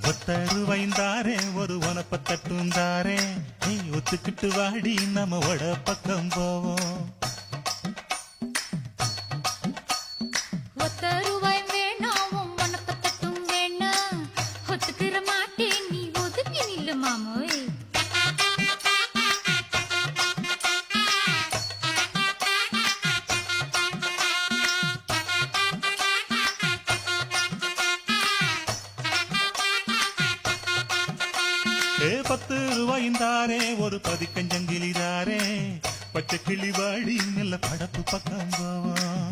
ஒத்தருவைந்தாரே ஒரு உனப்ப தட்டுந்தாரே நீ ஒத்துக்கிட்டு வாடி நம்ம வட பக்கம் போவோம். ஒத்தருவாய் வேணாவும் உனப்ப தட்டும் வேணா ஒத்துக்கிற மாட்டேன் நீ ஒதுக்கி நில்லு மாமோய். ₹10 ஒரு பதிக்கஞ்சங்கிலிதாரே பச்சை கிளி வாடி நல்ல படப்பு பக்கம் போவோம்.